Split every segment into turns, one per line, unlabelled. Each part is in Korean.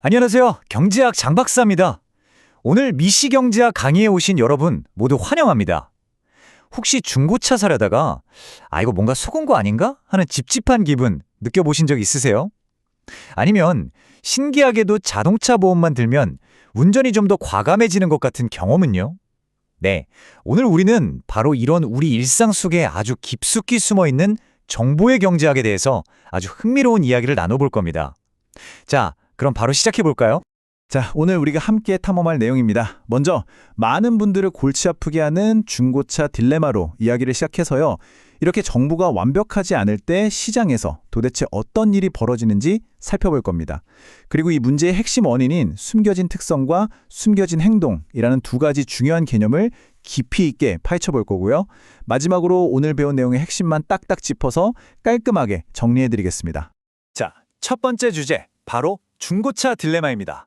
안녕하세요. 경제학 장박사입니다. 오늘 미시경제학 강의에 오신 여러분 모두 환영합니다. 혹시 중고차 사려다가 이거 뭔가 속은 거 아닌가? 하는 찝찝한 기분 느껴보신 적 있으세요? 아니면 신기하게도 자동차 보험만 들면 운전이 좀 더 과감해지는 것 같은 경험은요? 네, 오늘 우리는 바로 이런 우리 일상 속에 아주 깊숙이 숨어있는 정보의 경제학에 대해서 아주 흥미로운 이야기를 나눠볼 겁니다. 자, 그럼 바로 시작해 볼까요?
자, 오늘 우리가 함께 탐험할 내용입니다. 먼저 많은 분들을 골치 아프게 하는 중고차 딜레마로 이야기를 시작해서요. 이렇게 정보가 완벽하지 않을 때 시장에서 도대체 어떤 일이 벌어지는지 살펴볼 겁니다. 그리고 이 문제의 핵심 원인인 숨겨진 특성과 숨겨진 행동이라는 두 가지 중요한 개념을 깊이 있게 파헤쳐 볼 거고요. 마지막으로 오늘 배운 내용의 핵심만 딱딱 짚어서 깔끔하게 정리해 드리겠습니다.
자, 첫 번째 주제, 바로 중고차 딜레마입니다.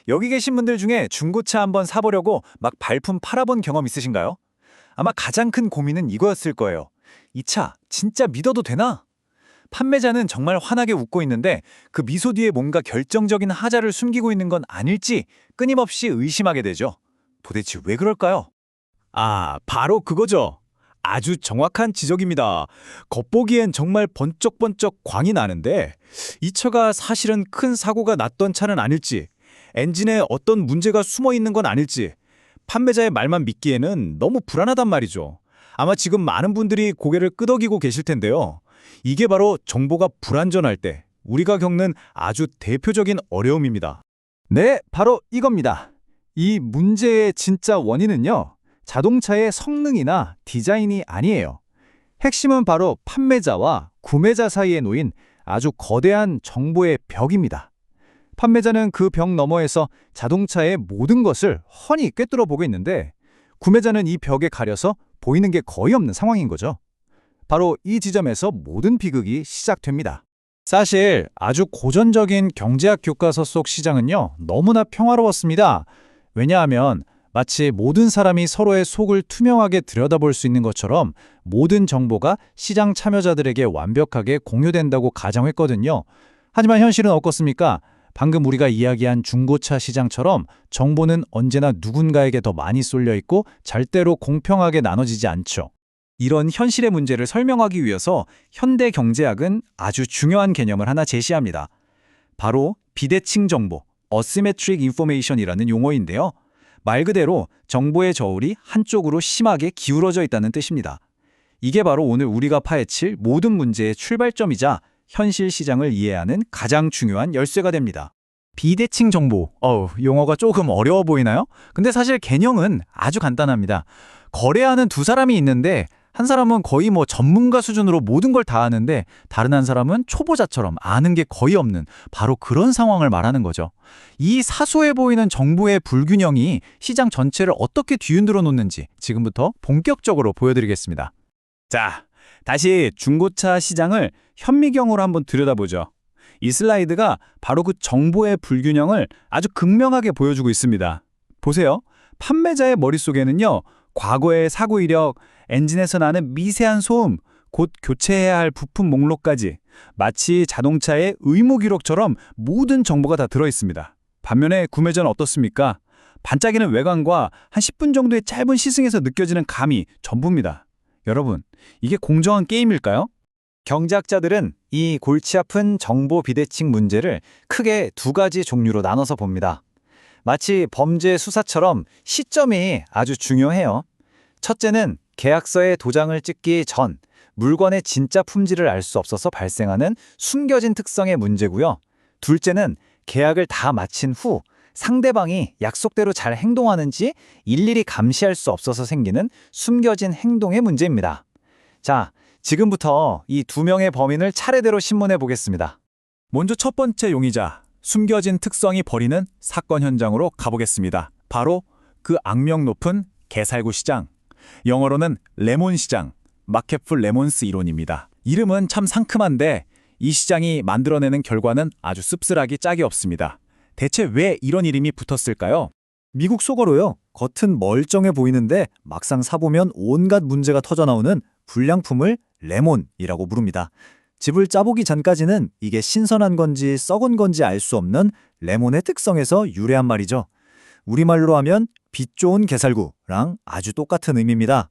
여기 계신 분들 중에 중고차 한번 사보려고 막 발품 팔아본 경험 있으신가요? 아마 가장 큰 고민은 이거였을 거예요. 이 차 진짜 믿어도 되나? 판매자는 정말 환하게 웃고 있는데 그 미소 뒤에 뭔가 결정적인 하자를 숨기고 있는 건 아닐지 끊임없이 의심하게 되죠. 도대체 왜 그럴까요?
바로 그거죠. 아주 정확한 지적입니다. 겉보기엔 정말 번쩍번쩍 광이 나는데 이 차가 사실은 큰 사고가 났던 차는 아닐지, 엔진에 어떤 문제가 숨어 있는 건 아닐지, 판매자의 말만 믿기에는 너무 불안하단 말이죠. 아마 지금 많은 분들이 고개를 끄덕이고 계실 텐데요. 이게 바로 정보가 불완전할 때 우리가 겪는 아주 대표적인 어려움입니다. 네, 바로 이겁니다. 이 문제의 진짜 원인은요, 자동차의 성능이나 디자인이 아니에요. 핵심은 바로 판매자와 구매자 사이에 놓인 아주 거대한 정보의 벽입니다. 판매자는 그 벽 너머에서 자동차의 모든 것을 훤히 꿰뚫어 보고 있는데 구매자는 이 벽에 가려서 보이는 게 거의 없는 상황인 거죠. 바로 이 지점에서 모든 비극이 시작됩니다. 사실 아주 고전적인 경제학 교과서 속 시장은요, 너무나 평화로웠습니다. 왜냐하면 마치 모든 사람이 서로의 속을 투명하게 들여다볼 수 있는 것처럼 모든 정보가 시장 참여자들에게 완벽하게 공유된다고 가정했거든요. 하지만 현실은 어떻습니까? 방금 우리가 이야기한 중고차 시장처럼 정보는 언제나 누군가에게 더 많이 쏠려 있고 절대로 공평하게 나눠지지 않죠. 이런 현실의 문제를 설명하기 위해서 현대 경제학은 아주 중요한 개념을 하나 제시합니다. 바로 비대칭 정보, Asymmetric Information이라는 용어인데요. 말 그대로 정보의 저울이 한쪽으로 심하게 기울어져 있다는 뜻입니다. 이게 바로 오늘 우리가 파헤칠 모든 문제의 출발점이자 현실 시장을 이해하는 가장 중요한 열쇠가 됩니다. 비대칭 정보, 용어가 조금 어려워 보이나요? 근데 사실 개념은 아주 간단합니다. 거래하는 두 사람이 있는데 한 사람은 거의 전문가 수준으로 모든 걸 다 아는데 다른 한 사람은 초보자처럼 아는 게 거의 없는 바로 그런 상황을 말하는 거죠. 이 사소해 보이는 정보의 불균형이 시장 전체를 어떻게 뒤흔들어 놓는지 지금부터 본격적으로 보여드리겠습니다. 자, 다시 중고차 시장을 현미경으로 한번 들여다보죠. 이 슬라이드가 바로 그 정보의 불균형을 아주 극명하게 보여주고 있습니다. 보세요. 판매자의 머릿속에는요, 과거의 사고 이력, 엔진에서 나는 미세한 소음, 곧 교체해야 할 부품 목록까지 마치 자동차의 의무 기록처럼 모든 정보가 다 들어있습니다. 반면에 구매자는 어떻습니까? 반짝이는 외관과 한 10분 정도의 짧은 시승에서 느껴지는 감이 전부입니다. 여러분, 이게 공정한 게임일까요?
경제학자들은 이 골치 아픈 정보 비대칭 문제를 크게 두 가지 종류로 나눠서 봅니다. 마치 범죄 수사처럼 시점이 아주 중요해요. 첫째는 계약서에 도장을 찍기 전 물건의 진짜 품질을 알 수 없어서 발생하는 숨겨진 특성의 문제고요. 둘째는 계약을 다 마친 후 상대방이 약속대로 잘 행동하는지 일일이 감시할 수 없어서 생기는 숨겨진 행동의 문제입니다. 자, 지금부터 이 두 명의 범인을 차례대로 신문해 보겠습니다.
먼저 첫 번째 용의자, 숨겨진 특성이 벌이는 사건 현장으로 가보겠습니다. 바로 그 악명 높은 개살구 시장, 영어로는 레몬 시장, 마켓풀 레몬스 이론입니다. 이름은 참 상큼한데 이 시장이 만들어내는 결과는 아주 씁쓸하기 짝이 없습니다. 대체 왜 이런 이름이 붙었을까요?
미국 속어로요. 겉은 멀쩡해 보이는데 막상 사보면 온갖 문제가 터져나오는 불량품을 레몬이라고 부릅니다.
집을 짜보기 전까지는 이게 신선한 건지 썩은 건지 알 수 없는 레몬의 특성에서 유래한 말이죠. 우리말로 하면 빛 좋은 게살구랑 아주 똑같은 의미입니다.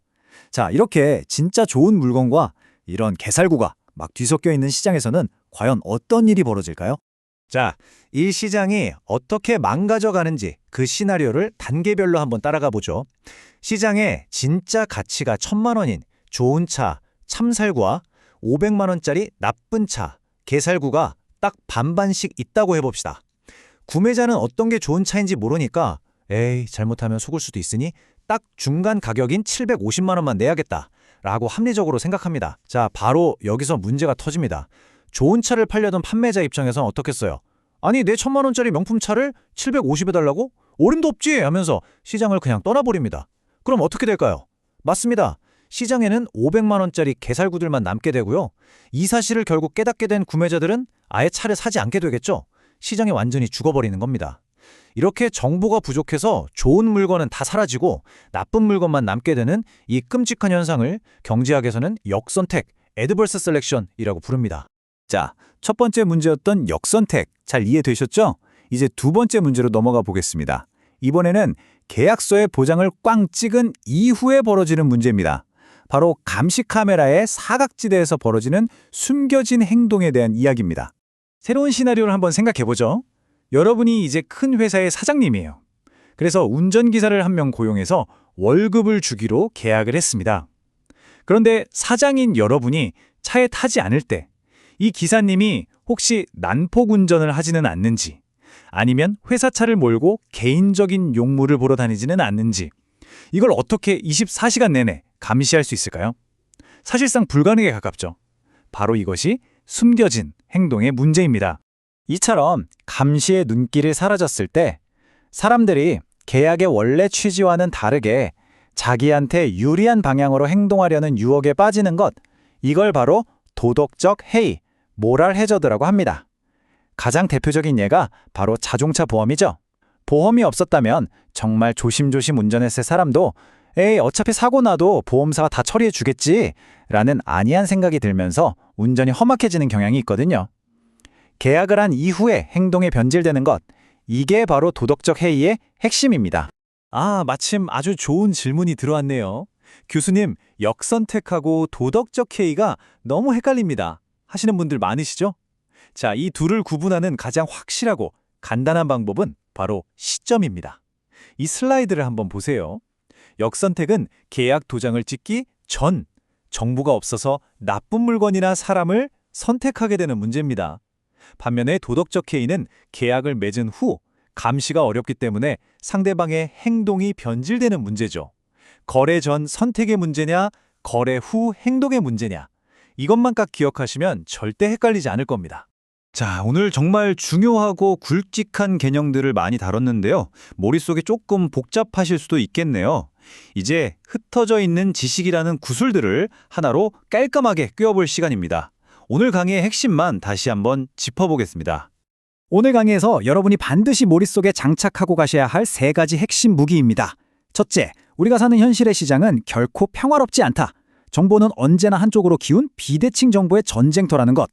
자, 이렇게 진짜 좋은 물건과 이런 게살구가 막 뒤섞여 있는 시장에서는 과연 어떤 일이 벌어질까요?
자, 이 시장이 어떻게 망가져가는지 그 시나리오를 단계별로 한번 따라가 보죠. 시장에 진짜 가치가 1,000만 원인 좋은 차, 참살구와 500만 원짜리 나쁜 차, 게살구가 딱 반반씩 있다고 해봅시다. 구매자는 어떤 게 좋은 차인지 모르니까 에이, 잘못하면 속을 수도 있으니 딱 중간 가격인 750만 원만 내야겠다 라고 합리적으로 생각합니다. 자, 바로 여기서 문제가 터집니다. 좋은 차를 팔려던 판매자 입장에선 어떻겠어요? 아니, 내 1,000만 원짜리 명품 차를 750에 달라고? 어림도 없지 하면서 시장을 그냥 떠나버립니다. 그럼 어떻게 될까요? 맞습니다. 시장에는 500만 원짜리 게살구들만 남게 되고요. 이 사실을 결국 깨닫게 된 구매자들은 아예 차를 사지 않게 되겠죠. 시장이 완전히 죽어버리는 겁니다. 이렇게 정보가 부족해서 좋은 물건은 다 사라지고 나쁜 물건만 남게 되는 이 끔찍한 현상을 경제학에서는 역선택, 애드버스 셀렉션이라고 부릅니다.
자, 첫 번째 문제였던 역선택 잘 이해되셨죠? 이제 두 번째 문제로 넘어가 보겠습니다. 이번에는 계약서에 보장을 꽝 찍은 이후에 벌어지는 문제입니다. 바로 감시 카메라의 사각지대에서 벌어지는 숨겨진 행동에 대한 이야기입니다.
새로운 시나리오를 한번 생각해보죠. 여러분이 이제 큰 회사의 사장님이에요. 그래서 운전기사를 한 명 고용해서 월급을 주기로 계약을 했습니다. 그런데 사장인 여러분이 차에 타지 않을 때 이 기사님이 혹시 난폭 운전을 하지는 않는지, 아니면 회사 차를 몰고 개인적인 용무를 보러 다니지는 않는지, 이걸 어떻게 24시간 내내 감시할 수 있을까요? 사실상 불가능에 가깝죠. 바로 이것이 숨겨진 행동의 문제입니다.
이처럼 감시의 눈길이 사라졌을 때 사람들이 계약의 원래 취지와는 다르게 자기한테 유리한 방향으로 행동하려는 유혹에 빠지는 것, 이걸 바로 도덕적 해이, 모랄 해저드라고 합니다. 가장 대표적인 예가 바로 자동차 보험이죠. 보험이 없었다면 정말 조심조심 운전했을 사람도 에이, 어차피 사고 나도 보험사가 다 처리해 주겠지 라는 안이한 생각이 들면서 운전이 험악해지는 경향이 있거든요. 계약을 한 이후에 행동에 변질되는 것, 이게 바로 도덕적 해이의 핵심입니다.
아, 마침 아주 좋은 질문이 들어왔네요. 교수님, 역선택하고 도덕적 해이가 너무 헷갈립니다 하시는 분들 많으시죠? 자, 이 둘을 구분하는 가장 확실하고 간단한 방법은 바로 시점입니다. 이 슬라이드를 한번 보세요. 역선택은 계약 도장을 찍기 전, 정보가 없어서 나쁜 물건이나 사람을 선택하게 되는 문제입니다. 반면에 도덕적 해이는 계약을 맺은 후 감시가 어렵기 때문에 상대방의 행동이 변질되는 문제죠. 거래 전 선택의 문제냐, 거래 후 행동의 문제냐, 이것만 딱 기억하시면 절대 헷갈리지 않을 겁니다.
자, 오늘 정말 중요하고 굵직한 개념들을 많이 다뤘는데요. 머릿속에 조금 복잡하실 수도 있겠네요. 이제 흩어져 있는 지식이라는 구슬들을 하나로 깔끔하게 꿰어볼 시간입니다. 오늘 강의의 핵심만 다시 한번 짚어보겠습니다. 오늘 강의에서 여러분이 반드시 머릿속에 장착하고 가셔야 할 3가지 핵심 무기입니다. 첫째, 우리가 사는 현실의 시장은 결코 평화롭지 않다. 정보는 언제나 한쪽으로 기운 비대칭 정보의 전쟁터라는 것.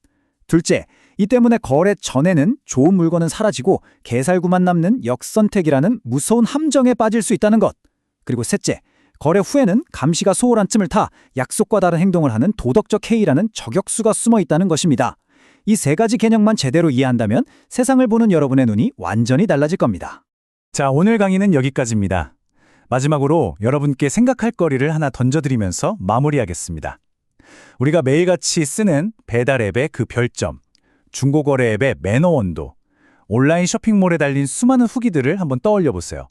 둘째, 이 때문에 거래 전에는 좋은 물건은 사라지고 게살구만 남는 역선택이라는 무서운 함정에 빠질 수 있다는 것. 그리고 셋째, 거래 후에는 감시가 소홀한 틈을 타 약속과 다른 행동을 하는 도덕적 해이라는 저격수가 숨어 있다는 것입니다. 이 3가지 개념만 제대로 이해한다면 세상을 보는 여러분의 눈이 완전히 달라질 겁니다.
자, 오늘 강의는 여기까지입니다. 마지막으로 여러분께 생각할 거리를 하나 던져드리면서 마무리하겠습니다. 우리가 매일같이 쓰는 배달 앱의 그 별점, 중고거래 앱의 매너 원도, 온라인 쇼핑몰에 달린 수많은 후기들을 한번 떠올려 보세요.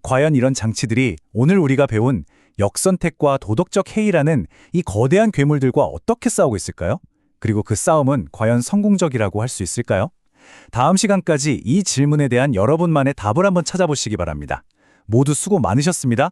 과연 이런 장치들이 오늘 우리가 배운 역선택과 도덕적 해이라는 이 거대한 괴물들과 어떻게 싸우고 있을까요? 그리고 그 싸움은 과연 성공적이라고 할 수 있을까요? 다음 시간까지 이 질문에 대한 여러분만의 답을 한번 찾아보시기 바랍니다. 모두 수고 많으셨습니다.